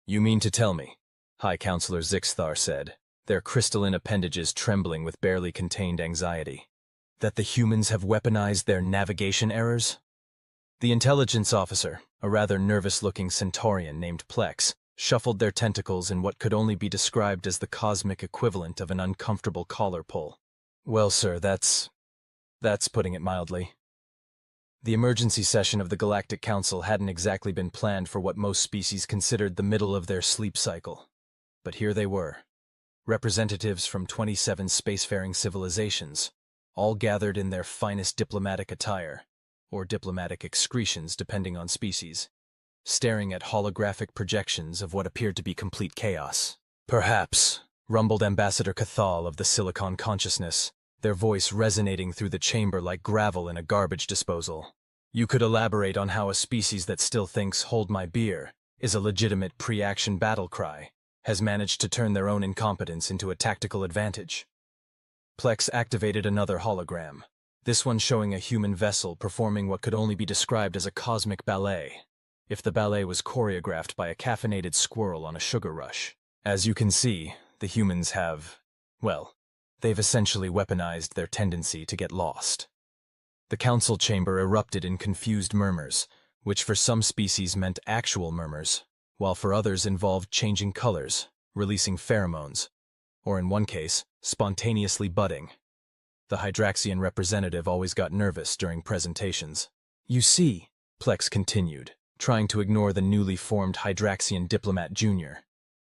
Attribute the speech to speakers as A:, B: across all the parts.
A: You mean to tell me, High Counselor Zixthar said, their crystalline appendages trembling with barely contained anxiety, that the humans have weaponized their navigation errors? The intelligence officer, a rather nervous-looking centaurian named Plex, shuffled their tentacles in what could only be described as the cosmic equivalent of an uncomfortable collar pull. Well, sir, that's putting it mildly. The emergency session of the Galactic Council hadn't exactly been planned for what most species considered the middle of their sleep cycle. But here they were, representatives from 27 spacefaring civilizations, all gathered in their finest diplomatic attire, or diplomatic excretions depending on species, staring at holographic projections of what appeared to be complete chaos. Perhaps, rumbled Ambassador Cathal of the Silicon Consciousness, their voice resonating through the chamber like gravel in a garbage disposal. You could elaborate on how a species that still thinks "hold my beer" is a legitimate pre-action battle cry, has managed to turn their own incompetence into a tactical advantage. Plex activated another hologram, this one showing a human vessel performing what could only be described as a cosmic ballet, if the ballet was choreographed by a caffeinated squirrel on a sugar rush. As you can see, the humans have, well, they've essentially weaponized their tendency to get lost. The council chamber erupted in confused murmurs, which for some species meant actual murmurs, while for others involved changing colors, releasing pheromones, or in one case, spontaneously budding. The Hydraxian representative always got nervous during presentations. You see, Plex continued, trying to ignore the newly formed Hydraxian diplomat junior.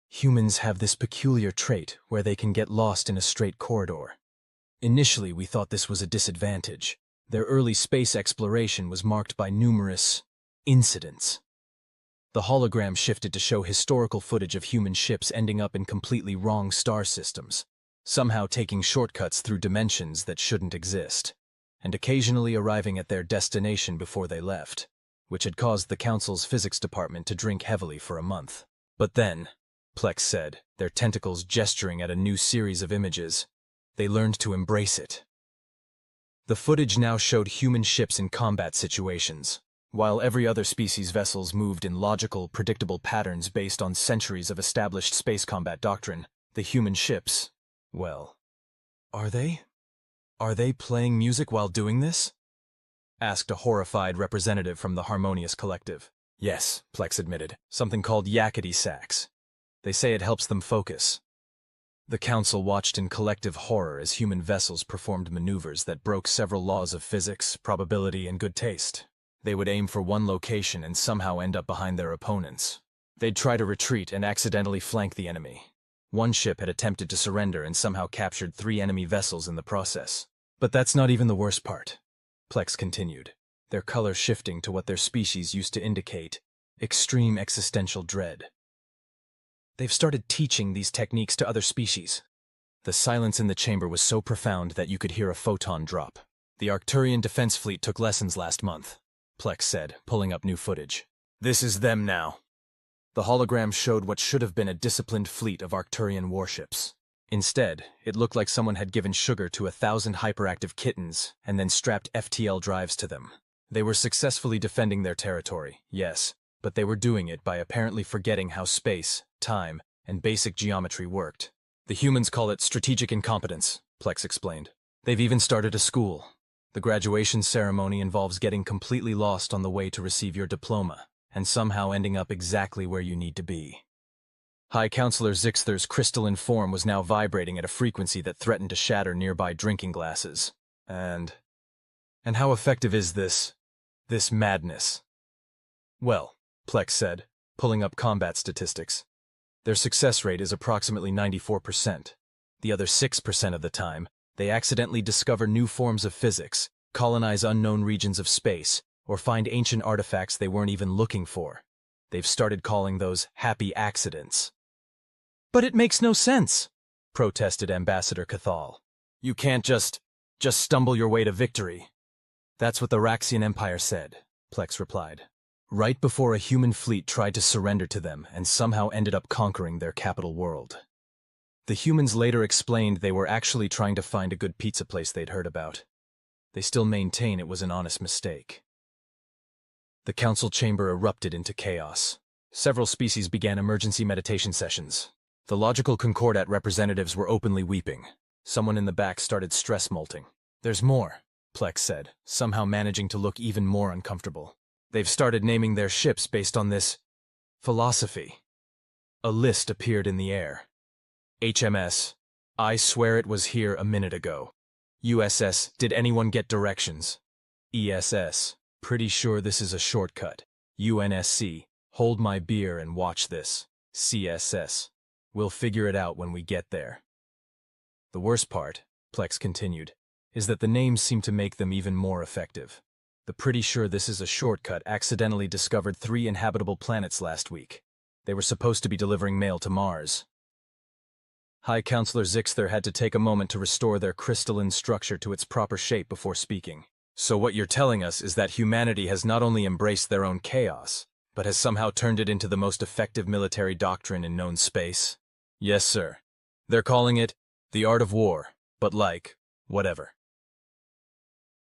A: Humans have this peculiar trait where they can get lost in a straight corridor. Initially, we thought this was a disadvantage. Their early space exploration was marked by numerous incidents. The hologram shifted to show historical footage of human ships ending up in completely wrong star systems, somehow taking shortcuts through dimensions that shouldn't exist, and occasionally arriving at their destination before they left, which had caused the Council's physics department to drink heavily for a month. But then, Plex said, their tentacles gesturing at a new series of images, they learned to embrace it. The footage now showed human ships in combat situations, while every other species' vessels moved in logical, predictable patterns based on centuries of established space combat doctrine. The human ships, well, are they playing music while doing this? Asked a horrified representative from the Harmonious Collective. Yes, Plex admitted, something called yakety sax. They say it helps them focus. The Council watched in collective horror as human vessels performed maneuvers that broke several laws of physics, probability, and good taste. They would aim for one location and somehow end up behind their opponents. They'd try to retreat and accidentally flank the enemy. One ship had attempted to surrender and somehow captured 3 enemy vessels in the process. But that's not even the worst part, Plex continued, their color shifting to what their species used to indicate: extreme existential dread. They've started teaching these techniques to other species. The silence in the chamber was so profound that you could hear a photon drop. The Arcturian Defense Fleet took lessons last month, Plex said, pulling up new footage. This is them now. The hologram showed what should have been a disciplined fleet of Arcturian warships. Instead, it looked like someone had given sugar to 1,000 hyperactive kittens and then strapped FTL drives to them. They were successfully defending their territory, yes, but they were doing it by apparently forgetting how space, time, and basic geometry worked. The humans call it strategic incompetence, Plex explained. They've even started a school. The graduation ceremony involves getting completely lost on the way to receive your diploma, and somehow ending up exactly where you need to be. High Counselor Zixthar's crystalline form was now vibrating at a frequency that threatened to shatter nearby drinking glasses. And how effective is this madness? Well, Plex said, pulling up combat statistics. Their success rate is approximately 94%. The other 6% of the time, they accidentally discover new forms of physics, colonize unknown regions of space, or find ancient artifacts they weren't even looking for. They've started calling those happy accidents. But it makes no sense, protested Ambassador Cathal. You can't just stumble your way to victory. That's what the Raxian Empire said, Plex replied. Right before a human fleet tried to surrender to them and somehow ended up conquering their capital world. The humans later explained they were actually trying to find a good pizza place they'd heard about. They still maintain it was an honest mistake. The council chamber erupted into chaos. Several species began emergency meditation sessions. The logical concordat representatives were openly weeping. Someone in the back started stress molting. "There's more," Plex said, somehow managing to look even more uncomfortable. "They've started naming their ships based on this philosophy." A list appeared in the air. HMS, "I swear it was here a minute ago." USS, "Did anyone get directions?" ESS, "Pretty sure this is a shortcut." UNSC, "Hold my beer and watch this." CSS, "We'll figure it out when we get there." The worst part, Plex continued, is that the names seem to make them even more effective. The "pretty sure this is a shortcut" accidentally discovered 3 inhabitable planets last week. They were supposed to be delivering mail to Mars. High Counselor Zixther had to take a moment to restore their crystalline structure to its proper shape before speaking. "So what you're telling us is that humanity has not only embraced their own chaos, but has somehow turned it into the most effective military doctrine in known space?" "Yes, sir. They're calling it the art of war, but like, whatever."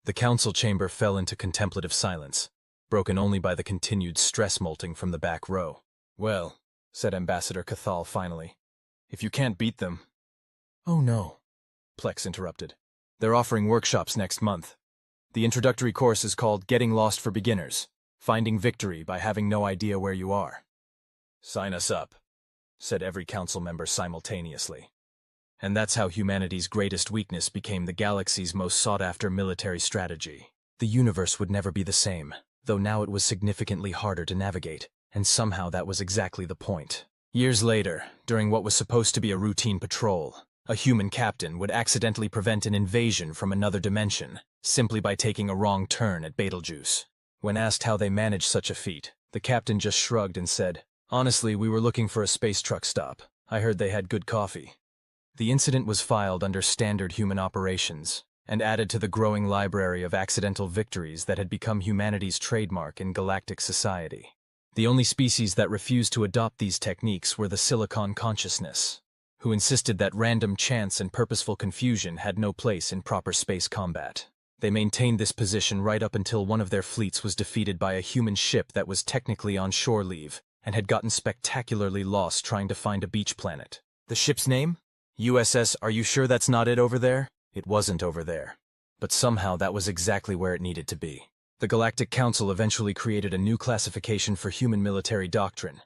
A: The council chamber fell into contemplative silence, broken only by the continued stress molting from the back row. "Well," said Ambassador Cathal finally, "if you can't beat them—" "Oh no," Plex interrupted. "They're offering workshops next month. The introductory course is called Getting Lost for Beginners, Finding Victory by Having No Idea Where You Are." "Sign us up," said every council member simultaneously. And that's how humanity's greatest weakness became the galaxy's most sought-after military strategy. The universe would never be the same, though now it was significantly harder to navigate, and somehow that was exactly the point. Years later, during what was supposed to be a routine patrol, a human captain would accidentally prevent an invasion from another dimension, simply by taking a wrong turn at Betelgeuse. When asked how they managed such a feat, the captain just shrugged and said, "Honestly, we were looking for a space truck stop. I heard they had good coffee." The incident was filed under standard human operations, and added to the growing library of accidental victories that had become humanity's trademark in galactic society. The only species that refused to adopt these techniques were the Silicon Consciousness, who insisted that random chance and purposeful confusion had no place in proper space combat. They maintained this position right up until one of their fleets was defeated by a human ship that was technically on shore leave and had gotten spectacularly lost trying to find a beach planet. The ship's name? USS, "Are you sure that's not it over there?" It wasn't over there. But somehow that was exactly where it needed to be. The Galactic Council eventually created a new classification for human military doctrine: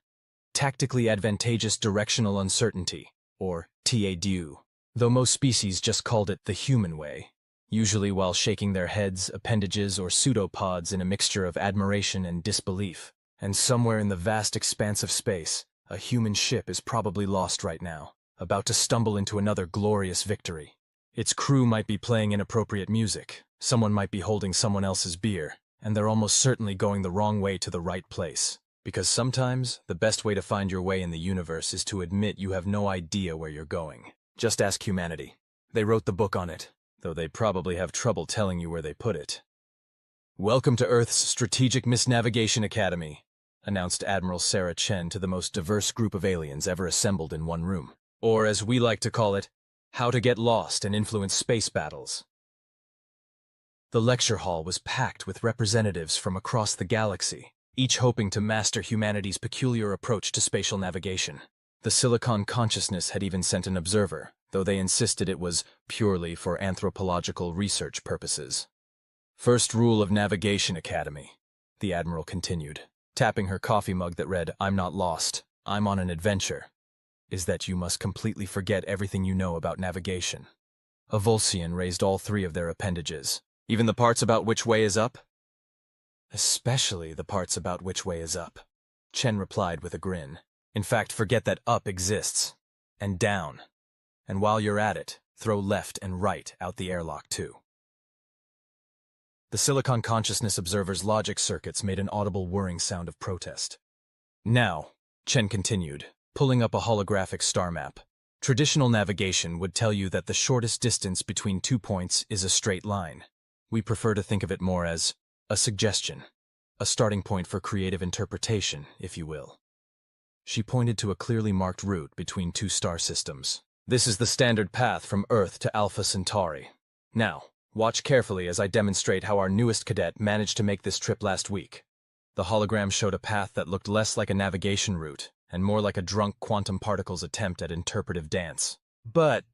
A: Tactically Advantageous Directional Uncertainty, or TADU, though most species just called it the human way, usually while shaking their heads, appendages, or pseudopods in a mixture of admiration and disbelief. And somewhere in the vast expanse of space, a human ship is probably lost right now, about to stumble into another glorious victory. Its crew might be playing inappropriate music, someone might be holding someone else's beer, and they're almost certainly going the wrong way to the right place. Because sometimes, the best way to find your way in the universe is to admit you have no idea where you're going. Just ask humanity. They wrote the book on it, though they probably have trouble telling you where they put it. "Welcome to Earth's Strategic Misnavigation Academy," announced Admiral Sarah Chen to the most diverse group of aliens ever assembled in one room. Or, as we like to call it, how to get lost and influence space battles. The lecture hall was packed with representatives from across the galaxy, each hoping to master humanity's peculiar approach to spatial navigation. The Silicon Consciousness had even sent an observer, though they insisted it was purely for anthropological research purposes. "First rule of Navigation Academy," the Admiral continued, tapping her coffee mug that read, "I'm not lost, I'm on an adventure," is that you must completely forget everything you know about navigation. A Volsian raised all 3 of their appendages. "Even the parts about which way is up?" "Especially the parts about which way is up," Chen replied with a grin. "In fact, forget that up exists. And down. And while you're at it, throw left and right out the airlock too." The Silicon Consciousness observer's logic circuits made an audible whirring sound of protest. "Now," Chen continued, pulling up a holographic star map, "traditional navigation would tell you that the shortest distance between 2 points is a straight line. We prefer to think of it more as a suggestion, a starting point for creative interpretation, if you will." She pointed to a clearly marked route between 2 star systems. "This is the standard path from Earth to Alpha Centauri. Now, watch carefully as I demonstrate how our newest cadet managed to make this trip last week." The hologram showed a path that looked less like a navigation route and more like a drunk quantum particles attempt at interpretive dance. But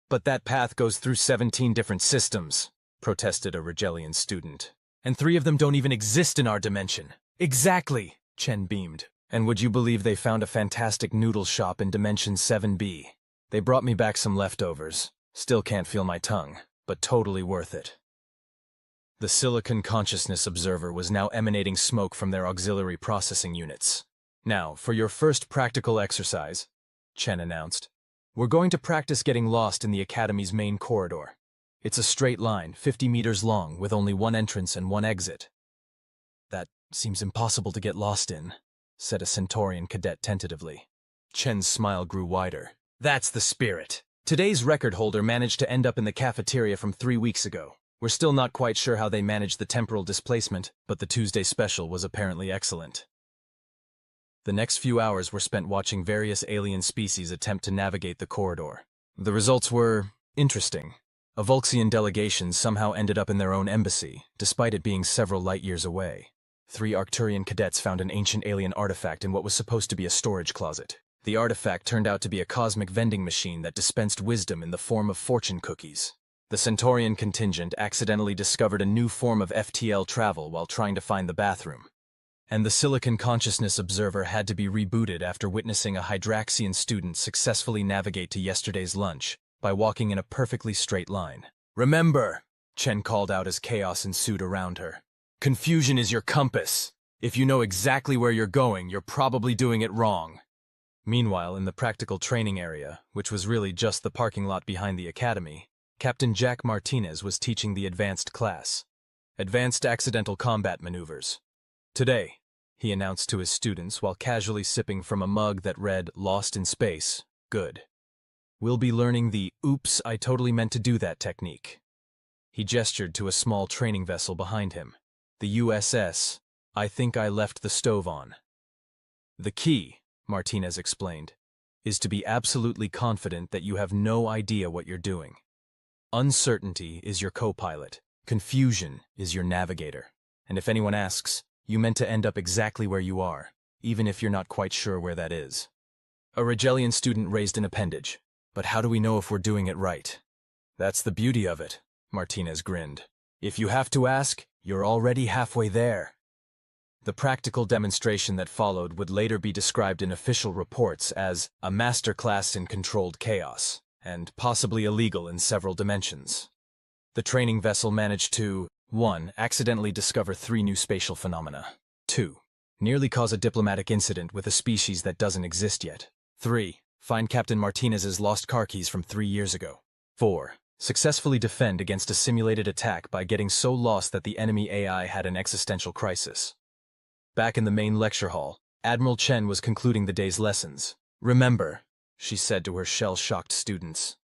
A: that path goes through 17 different systems, protested a Rigelian student. And 3 of them don't even exist in our dimension. Exactly, Chen beamed. And would you believe they found a fantastic noodle shop in Dimension 7B? They brought me back some leftovers. Still can't feel my tongue, but totally worth it. The Silicon Consciousness Observer was now emanating smoke from their auxiliary processing units. Now, for your first practical exercise, Chen announced, we're going to practice getting lost in the Academy's main corridor. It's a straight line, 50 meters long, with only one entrance and one exit. That seems impossible to get lost in, said a Centaurian cadet tentatively. Chen's smile grew wider. That's the spirit. Today's record holder managed to end up in the cafeteria from 3 weeks ago. We're still not quite sure how they managed the temporal displacement, but the Tuesday special was apparently excellent. The next few hours were spent watching various alien species attempt to navigate the corridor. The results were interesting. A Volxian delegation somehow ended up in their own embassy, despite it being several light years away. 3 Arcturian cadets found an ancient alien artifact in what was supposed to be a storage closet. The artifact turned out to be a cosmic vending machine that dispensed wisdom in the form of fortune cookies. The Centaurian contingent accidentally discovered a new form of FTL travel while trying to find the bathroom. And the Silicon Consciousness Observer had to be rebooted after witnessing a Hydraxian student successfully navigate to yesterday's lunch by walking in a perfectly straight line. Remember, Chen called out as chaos ensued around her. Confusion is your compass. If you know exactly where you're going, you're probably doing it wrong. Meanwhile, in the practical training area, which was really just the parking lot behind the academy, Captain Jack Martinez was teaching the advanced class. Advanced Accidental Combat Maneuvers. Today, he announced to his students while casually sipping from a mug that read, Lost in Space, Good. We'll be learning the Oops, I totally meant to do that technique. He gestured to a small training vessel behind him. The USS, I think I left the stove on. The key, Martinez explained, is to be absolutely confident that you have no idea what you're doing. Uncertainty is your co-pilot. Confusion is your navigator. And if anyone asks, you meant to end up exactly where you are, even if you're not quite sure where that is. A Rigelian student raised an appendage. But how do we know if we're doing it right? That's the beauty of it, Martinez grinned. If you have to ask, you're already halfway there. The practical demonstration that followed would later be described in official reports as a masterclass in controlled chaos, and possibly illegal in several dimensions. The training vessel managed to 1. Accidentally discover 3 new spatial phenomena. 2. Nearly cause a diplomatic incident with a species that doesn't exist yet. 3. Find Captain Martinez's lost car keys from 3 years ago. 4. Successfully defend against a simulated attack by getting so lost that the enemy AI had an existential crisis. Back in the main lecture hall, Admiral Chen was concluding the day's lessons. Remember, she said to her shell-shocked students,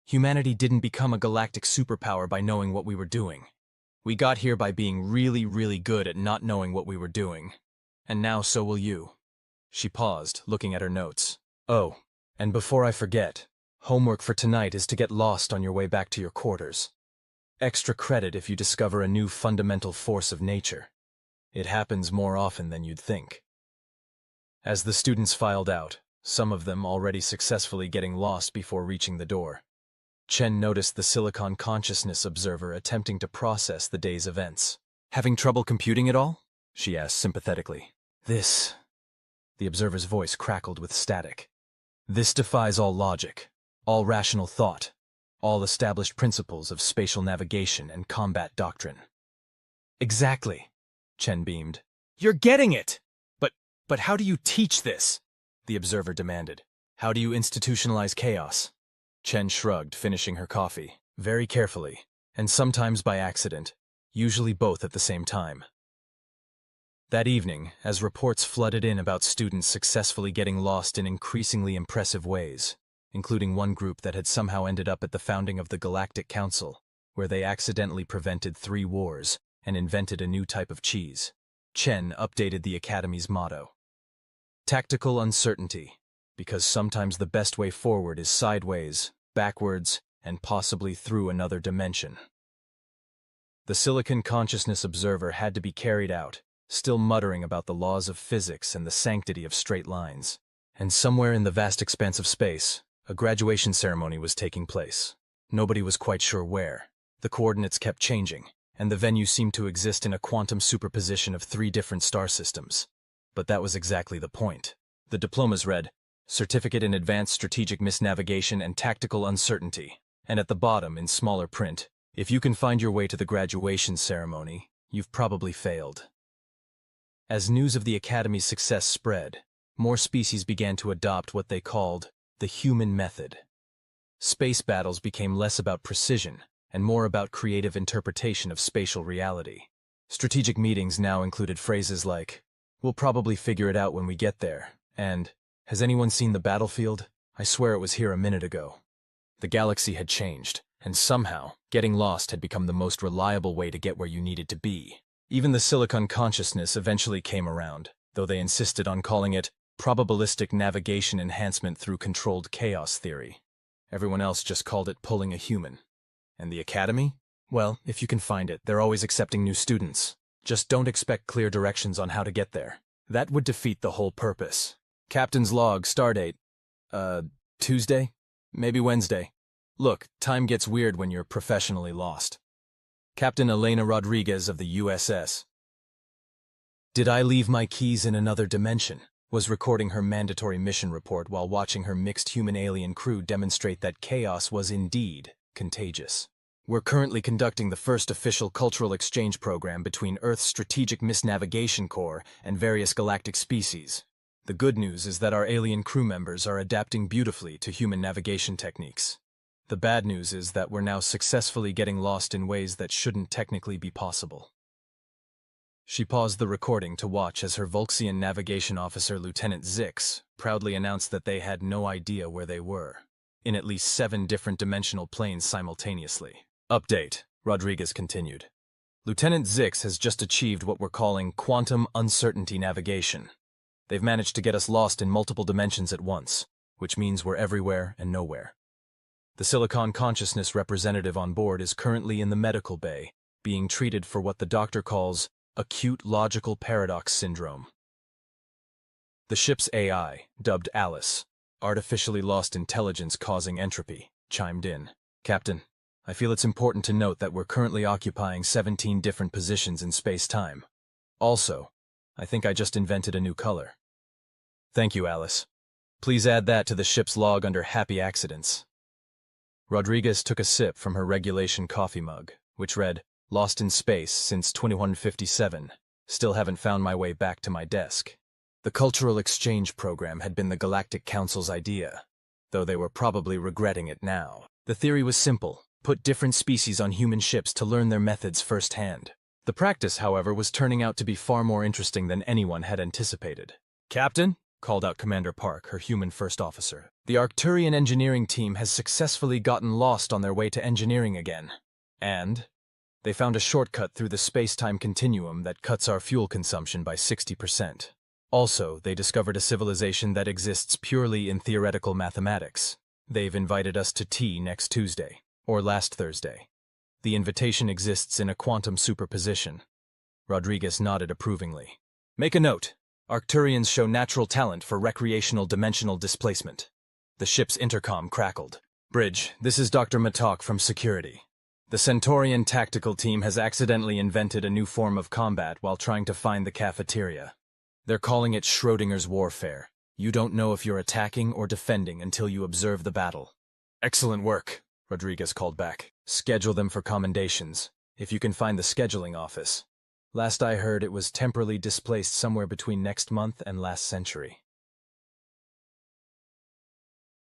A: humanity didn't become a galactic superpower by knowing what we were doing. We got here by being really, really good at not knowing what we were doing. And now so will you. She paused, looking at her notes. Oh, and before I forget, homework for tonight is to get lost on your way back to your quarters. Extra credit if you discover a new fundamental force of nature. It happens more often than you'd think. As the students filed out, some of them already successfully getting lost before reaching the door, Chen noticed the Silicon Consciousness Observer attempting to process the day's events. Having trouble computing it all? She asked sympathetically. The observer's voice crackled with static. This defies all logic, all rational thought, all established principles of spatial navigation and combat doctrine. Exactly, Chen beamed. You're getting it! But how do you teach this? The observer demanded. How do you institutionalize chaos? Chen shrugged, finishing her coffee, very carefully, and sometimes by accident, usually both at the same time. That evening, as reports flooded in about students successfully getting lost in increasingly impressive ways, including one group that had somehow ended up at the founding of the Galactic Council, where they accidentally prevented 3 wars and invented a new type of cheese, Chen updated the Academy's motto. Tactical uncertainty, because sometimes the best way forward is sideways, backwards, and possibly through another dimension. The Silicon Consciousness Observer had to be carried out, still muttering about the laws of physics and the sanctity of straight lines. And somewhere in the vast expanse of space, a graduation ceremony was taking place. Nobody was quite sure where. The coordinates kept changing, and the venue seemed to exist in a quantum superposition of 3 different star systems. But that was exactly the point. The diplomas read, Certificate in Advanced Strategic Misnavigation and Tactical Uncertainty, and at the bottom, in smaller print, if you can find your way to the graduation ceremony, you've probably failed. As news of the Academy's success spread, more species began to adopt what they called the human method. Space battles became less about precision and more about creative interpretation of spatial reality. Strategic meetings now included phrases like, "We'll probably figure it out when we get there," and, "Has anyone seen the battlefield? I swear it was here a minute ago." The galaxy had changed, and somehow, getting lost had become the most reliable way to get where you needed to be. Even the Silicon consciousness eventually came around, though they insisted on calling it probabilistic navigation enhancement through controlled chaos theory. Everyone else just called it pulling a human. And the Academy? Well, if you can find it, they're always accepting new students. Just don't expect clear directions on how to get there. That would defeat the whole purpose. Captain's log, stardate. Tuesday? Maybe Wednesday. Look, time gets weird when you're professionally lost. Captain Elena Rodriguez of the USS. Did I leave my keys in another dimension? Was recording her mandatory mission report while watching her mixed human-alien crew demonstrate that chaos was indeed contagious. We're currently conducting the first official cultural exchange program between Earth's Strategic Misnavigation Corps and various galactic species. The good news is that our alien crew members are adapting beautifully to human navigation techniques. The bad news is that we're now successfully getting lost in ways that shouldn't technically be possible. She paused the recording to watch as her Volxian navigation officer, Lieutenant Zix, proudly announced that they had no idea where they were, in at least 7 different dimensional planes simultaneously. Update, Rodriguez continued. Lieutenant Zix has just achieved what we're calling quantum uncertainty navigation. They've managed to get us lost in multiple dimensions at once, which means we're everywhere and nowhere. The Silicon consciousness representative on board is currently in the medical bay, being treated for what the doctor calls acute logical paradox syndrome. The ship's AI, dubbed Alice, artificially lost intelligence causing entropy, chimed in. Captain, I feel it's important to note that we're currently occupying 17 different positions in space-time. Also, I think I just invented a new color. Thank you, Alice. Please add that to the ship's log under happy accidents. Rodriguez took a sip from her regulation coffee mug, which read, Lost in space since 2157. Still haven't found my way back to my desk. The cultural exchange program had been the Galactic Council's idea, though they were probably regretting it now. The theory was simple. Put different species on human ships to learn their methods firsthand. The practice, however, was turning out to be far more interesting than anyone had anticipated. Captain, called out Commander Park, her human first officer, the Arcturian engineering team has successfully gotten lost on their way to engineering again. And they found a shortcut through the space-time continuum that cuts our fuel consumption by 60%. Also, they discovered a civilization that exists purely in theoretical mathematics. They've invited us to tea next Tuesday, or last Thursday. The invitation exists in a quantum superposition. Rodriguez nodded approvingly. Make a note. Arcturians show natural talent for recreational dimensional displacement. The ship's intercom crackled. Bridge, this is Dr. Matok from Security. The Centaurian tactical team has accidentally invented a new form of combat while trying to find the cafeteria. They're calling it Schrodinger's warfare. You don't know if you're attacking or defending until you observe the battle. Excellent work, Rodriguez called back. Schedule them for commendations, if you can find the scheduling office. Last I heard, it was temporarily displaced somewhere between next month and last century.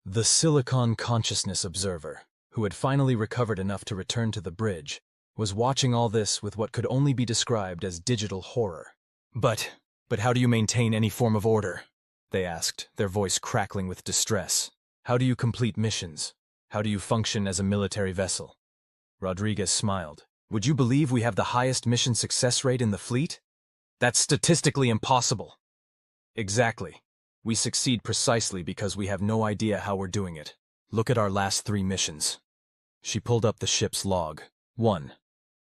A: The Silicon Consciousness Observer, who had finally recovered enough to return to the bridge, was watching all this with what could only be described as digital horror. But how do you maintain any form of order? They asked, their voice crackling with distress. How do you complete missions? How do you function as a military vessel? Rodriguez smiled. Would you believe we have the highest mission success rate in the fleet? That's statistically impossible. Exactly. We succeed precisely because we have no idea how we're doing it. Look at our last 3 missions. She pulled up the ship's log. 1.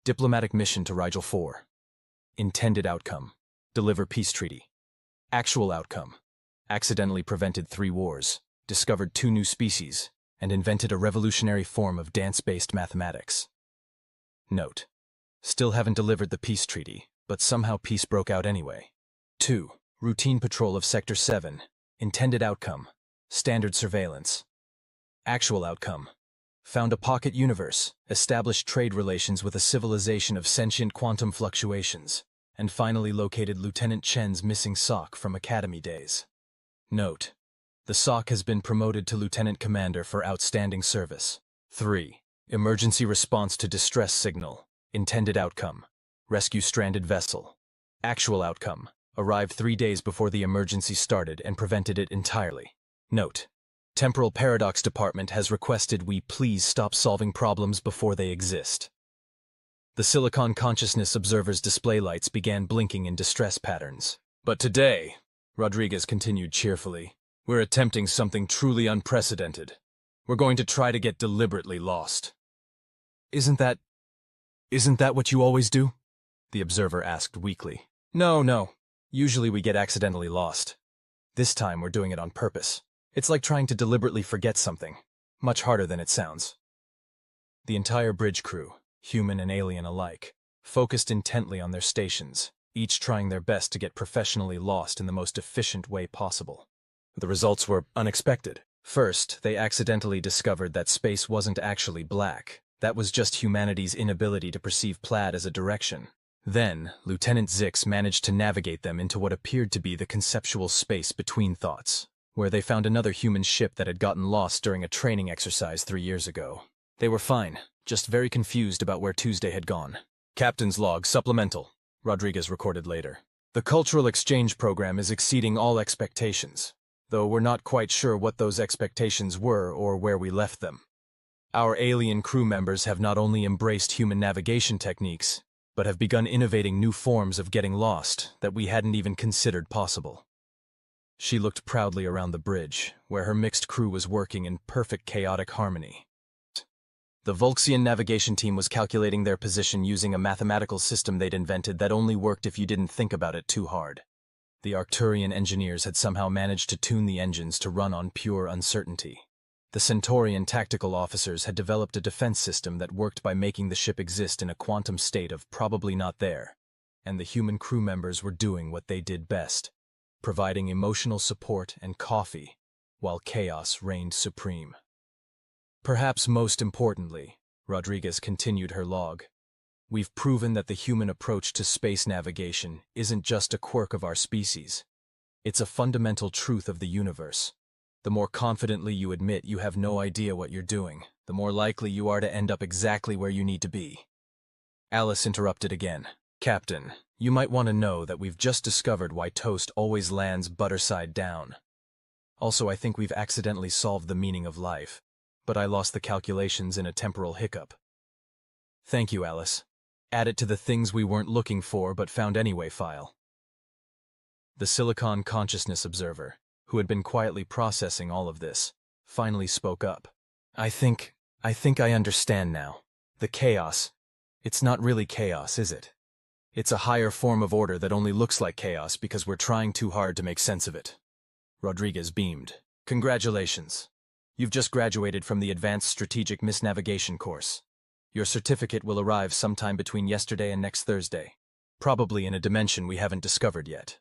A: Diplomatic mission to Rigel 4. Intended outcome. Deliver peace treaty. Actual outcome. Accidentally prevented 3 wars, discovered 2 new species, and invented a revolutionary form of dance-based mathematics. Note: still haven't delivered the peace treaty, but somehow peace broke out anyway. 2. Routine patrol of Sector 7. Intended outcome. Standard surveillance. Actual outcome. Found a pocket universe, established trade relations with a civilization of sentient quantum fluctuations, and finally located Lieutenant Chen's missing sock from Academy days. Note: the sock has been promoted to Lieutenant Commander for outstanding service. 3. Emergency response to distress signal. Intended outcome. Rescue stranded vessel. Actual outcome. Arrived 3 days before the emergency started and prevented it entirely. Note: Temporal Paradox Department has requested we please stop solving problems before they exist. The Silicon Consciousness Observer's display lights began blinking in distress patterns. But today, Rodriguez continued cheerfully, we're attempting something truly unprecedented. We're going to try to get deliberately lost. Isn't that what you always do? The observer asked weakly. No. Usually we get accidentally lost. This time we're doing it on purpose. It's like trying to deliberately forget something. Much harder than it sounds. The entire bridge crew, human and alien alike, focused intently on their stations, each trying their best to get professionally lost in the most efficient way possible. The results were unexpected. First, they accidentally discovered that space wasn't actually black. That was just humanity's inability to perceive plaid as a direction. Then, Lieutenant Zix managed to navigate them into what appeared to be the conceptual space between thoughts, where they found another human ship that had gotten lost during a training exercise 3 years ago. They were fine, just very confused about where Tuesday had gone. Captain's log supplemental, Rodriguez recorded later. The cultural exchange program is exceeding all expectations, though we're not quite sure what those expectations were or where we left them. Our alien crew members have not only embraced human navigation techniques, but have begun innovating new forms of getting lost that we hadn't even considered possible. She looked proudly around the bridge, where her mixed crew was working in perfect chaotic harmony. The Volxian navigation team was calculating their position using a mathematical system they'd invented that only worked if you didn't think about it too hard. The Arcturian engineers had somehow managed to tune the engines to run on pure uncertainty. The Centaurian tactical officers had developed a defense system that worked by making the ship exist in a quantum state of probably not there, and the human crew members were doing what they did best, providing emotional support and coffee, while chaos reigned supreme. Perhaps most importantly, Rodriguez continued her log, we've proven that the human approach to space navigation isn't just a quirk of our species. It's a fundamental truth of the universe. The more confidently you admit you have no idea what you're doing, the more likely you are to end up exactly where you need to be. Alice interrupted again. Captain, you might want to know that we've just discovered why toast always lands butter side down. Also, I think we've accidentally solved the meaning of life, but I lost the calculations in a temporal hiccup. Thank you, Alice. Add it to the things we weren't looking for but found anyway file. The Silicon Consciousness Observer, who had been quietly processing all of this, finally spoke up. I think I understand now. The chaos. It's not really chaos, is it? It's a higher form of order that only looks like chaos because we're trying too hard to make sense of it. Rodriguez beamed. Congratulations. You've just graduated from the Advanced Strategic Misnavigation course. Your certificate will arrive sometime between yesterday and next Thursday, probably in a dimension we haven't discovered yet.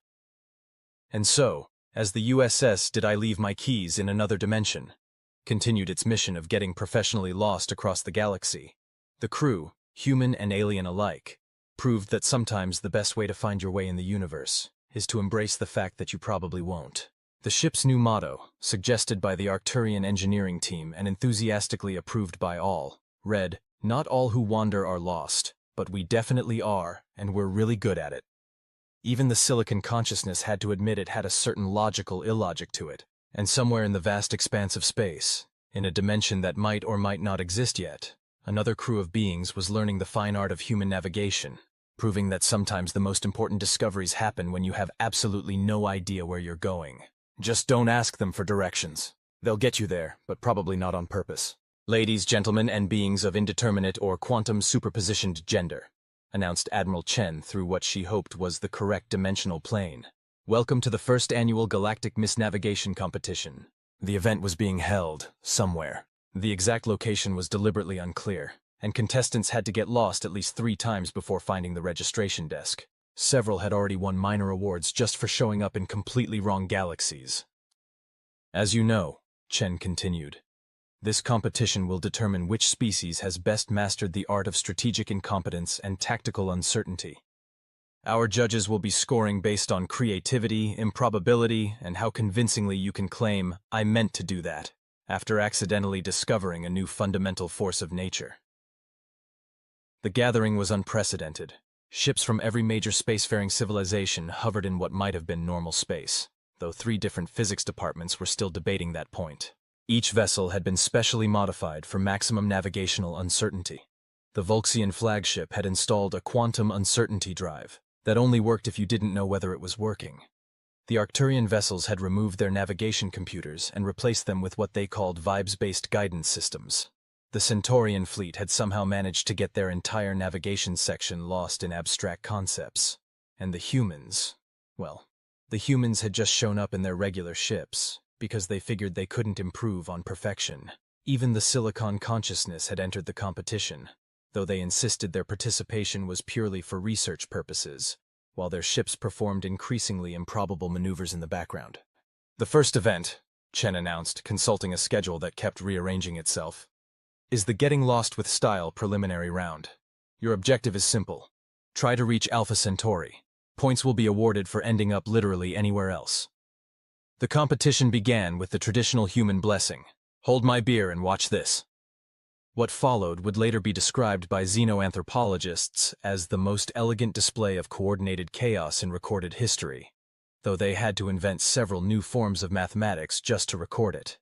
A: And so, as the USS Did I Leave My Keys in Another Dimension continued its mission of getting professionally lost across the galaxy, the crew, human and alien alike, proved that sometimes the best way to find your way in the universe is to embrace the fact that you probably won't. The ship's new motto, suggested by the Arcturian engineering team and enthusiastically approved by all, read, "Not all who wander are lost, but we definitely are, and we're really good at it." Even the Silicon Consciousness had to admit it had a certain logical illogic to it, and somewhere in the vast expanse of space, in a dimension that might or might not exist yet, another crew of beings was learning the fine art of human navigation, proving that sometimes the most important discoveries happen when you have absolutely no idea where you're going. Just don't ask them for directions. They'll get you there, but probably not on purpose. Ladies, gentlemen, and beings of indeterminate or quantum superpositioned gender, announced Admiral Chen through what she hoped was the correct dimensional plane. Welcome to the first annual Galactic Misnavigation Competition. The event was being held somewhere. The exact location was deliberately unclear, and contestants had to get lost at least 3 times before finding the registration desk. Several had already won minor awards just for showing up in completely wrong galaxies. As you know, Chen continued, this competition will determine which species has best mastered the art of strategic incompetence and tactical uncertainty. Our judges will be scoring based on creativity, improbability, and how convincingly you can claim, "I meant to do that," after accidentally discovering a new fundamental force of nature. The gathering was unprecedented. Ships from every major spacefaring civilization hovered in what might have been normal space, though 3 different physics departments were still debating that point. Each vessel had been specially modified for maximum navigational uncertainty. The Volxian flagship had installed a quantum uncertainty drive that only worked if you didn't know whether it was working. The Arcturian vessels had removed their navigation computers and replaced them with what they called vibes-based guidance systems. The Centaurian fleet had somehow managed to get their entire navigation section lost in abstract concepts. And the humans, well, the humans had just shown up in their regular ships because they figured they couldn't improve on perfection. Even the Silicon Consciousness had entered the competition, though they insisted their participation was purely for research purposes, while their ships performed increasingly improbable maneuvers in the background. The first event, Chen announced, consulting a schedule that kept rearranging itself, is the Getting Lost with Style preliminary round. Your objective is simple. Try to reach Alpha Centauri. Points will be awarded for ending up literally anywhere else. The competition began with the traditional human blessing. Hold my beer and watch this. What followed would later be described by xenoanthropologists as the most elegant display of coordinated chaos in recorded history, though they had to invent several new forms of mathematics just to record it.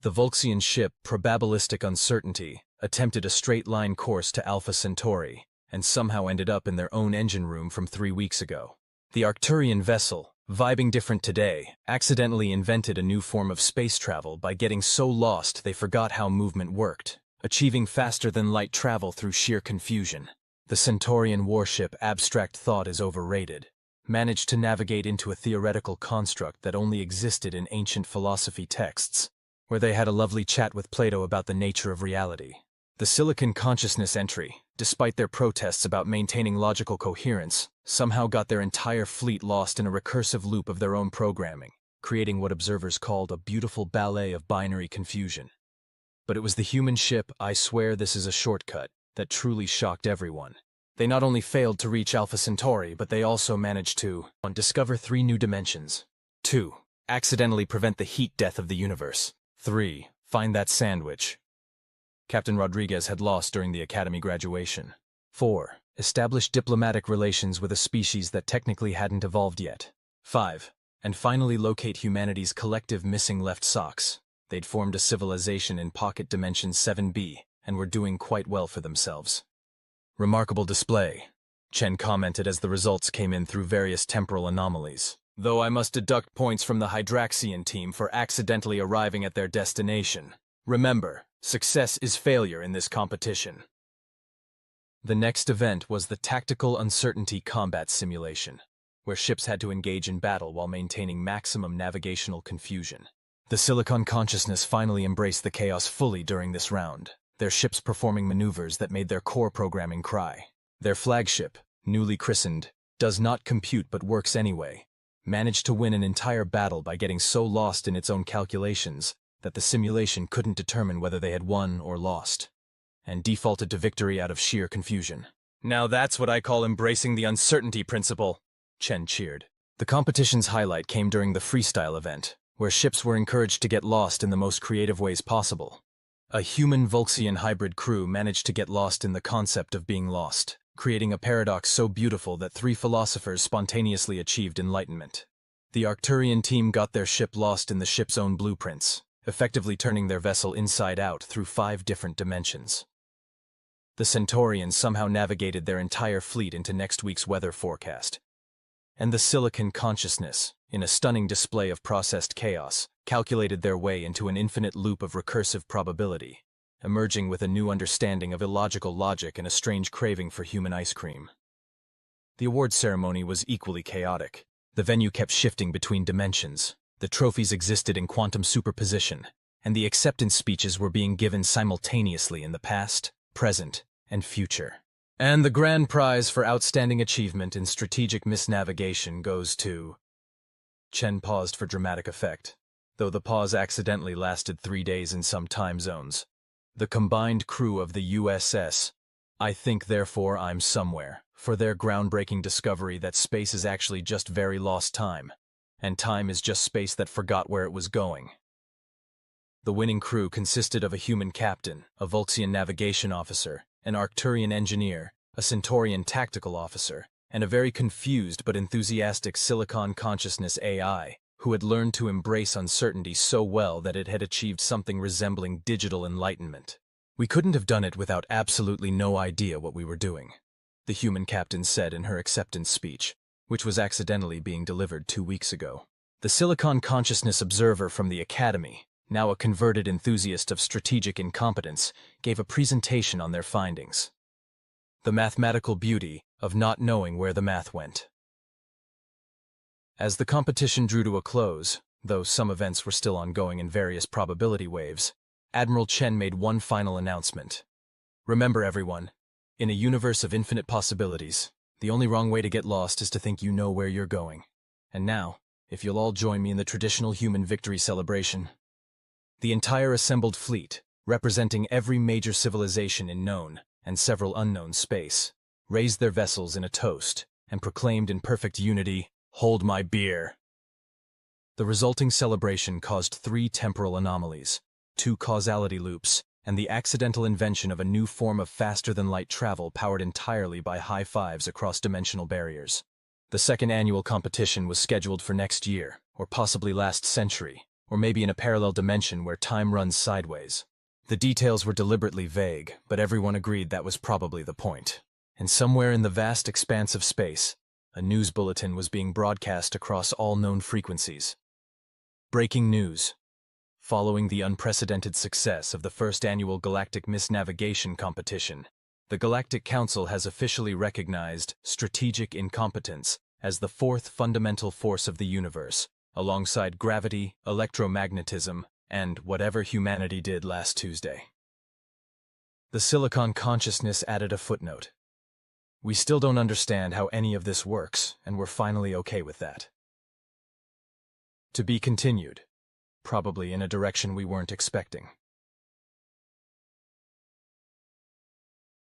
A: The Volxian ship Probabilistic Uncertainty attempted a straight-line course to Alpha Centauri and somehow ended up in their own engine room from 3 weeks ago. The Arcturian vessel, vibing different today, accidentally invented a new form of space travel by getting so lost they forgot how movement worked, achieving faster-than-light travel through sheer confusion. The Centaurian warship Abstract Thought is overrated, managed to navigate into a theoretical construct that only existed in ancient philosophy texts, where they had a lovely chat with Plato about the nature of reality. The Silicon Consciousness entry, despite their protests about maintaining logical coherence, somehow got their entire fleet lost in a recursive loop of their own programming, creating what observers called a beautiful ballet of binary confusion. But it was the human ship, I swear this is a shortcut, that truly shocked everyone. They not only failed to reach Alpha Centauri, but they also managed to 1. Discover 3 new dimensions. 2. Accidentally prevent the heat death of the universe. 3. Find that sandwich. Captain Rodriguez had lost during the Academy graduation. 4. Establish diplomatic relations with a species that technically hadn't evolved yet. 5. And finally locate humanity's collective missing left socks. They'd formed a civilization in pocket dimension 7b, and were doing quite well for themselves. Remarkable display, Chen commented as the results came in through various temporal anomalies. Though I must deduct points from the Hydraxian team for accidentally arriving at their destination. Remember, success is failure in this competition. The next event was the Tactical Uncertainty Combat Simulation, where ships had to engage in battle while maintaining maximum navigational confusion. The Silicon Consciousness finally embraced the chaos fully during this round, their ships performing maneuvers that made their core programming cry. Their flagship, newly christened, Does Not Compute But Works Anyway, managed to win an entire battle by getting so lost in its own calculations that the simulation couldn't determine whether they had won or lost, and defaulted to victory out of sheer confusion. Now that's what I call embracing the uncertainty principle, Chen cheered. The competition's highlight came during the freestyle event, where ships were encouraged to get lost in the most creative ways possible. A human-Volxian hybrid crew managed to get lost in the concept of being lost, creating a paradox so beautiful that 3 philosophers spontaneously achieved enlightenment. The Arcturian team got their ship lost in the ship's own blueprints, effectively turning their vessel inside out through 5 different dimensions. The Centaurians somehow navigated their entire fleet into next week's weather forecast. And the Silicon Consciousness, in a stunning display of processed chaos, calculated their way into an infinite loop of recursive probability, emerging with a new understanding of illogical logic and a strange craving for human ice cream. The awards ceremony was equally chaotic. The venue kept shifting between dimensions, the trophies existed in quantum superposition, and the acceptance speeches were being given simultaneously in the past, present, and future. And the grand prize for outstanding achievement in strategic misnavigation goes to... Chen paused for dramatic effect, though the pause accidentally lasted 3 days in some time zones. The combined crew of the USS, I Think Therefore I'm Somewhere, for their groundbreaking discovery that space is actually just very lost time, and time is just space that forgot where it was going. The winning crew consisted of a human captain, a Vulxian navigation officer, an Arcturian engineer, a Centaurian tactical officer, and a very confused but enthusiastic Silicon Consciousness AI, who had learned to embrace uncertainty so well that it had achieved something resembling digital enlightenment. We couldn't have done it without absolutely no idea what we were doing, the human captain said in her acceptance speech, which was accidentally being delivered 2 weeks ago. The Silicon Consciousness observer from the Academy, now a converted enthusiast of strategic incompetence, gave a presentation on their findings. The mathematical beauty of not knowing where the math went. As the competition drew to a close, though some events were still ongoing in various probability waves, Admiral Chen made one final announcement. Remember, everyone, in a universe of infinite possibilities, the only wrong way to get lost is to think you know where you're going. And now, if you'll all join me in the traditional human victory celebration. The entire assembled fleet, representing every major civilization in known and several unknown space, raised their vessels in a toast and proclaimed in perfect unity, "Hold my beer." The resulting celebration caused 3 temporal anomalies, 2 causality loops, and the accidental invention of a new form of faster-than-light travel powered entirely by high fives across dimensional barriers. The second annual competition was scheduled for next year, or possibly last century, or maybe in a parallel dimension where time runs sideways. The details were deliberately vague, but everyone agreed that was probably the point. And somewhere in the vast expanse of space, a news bulletin was being broadcast across all known frequencies. Breaking news. Following the unprecedented success of the first annual Galactic Misnavigation competition, the Galactic Council has officially recognized strategic incompetence as the 4th fundamental force of the universe, alongside gravity, electromagnetism, and whatever humanity did last Tuesday. The Silicon Consciousness added a footnote. We still don't understand how any of this works, and we're finally okay with that. To be continued, probably in a direction we weren't expecting.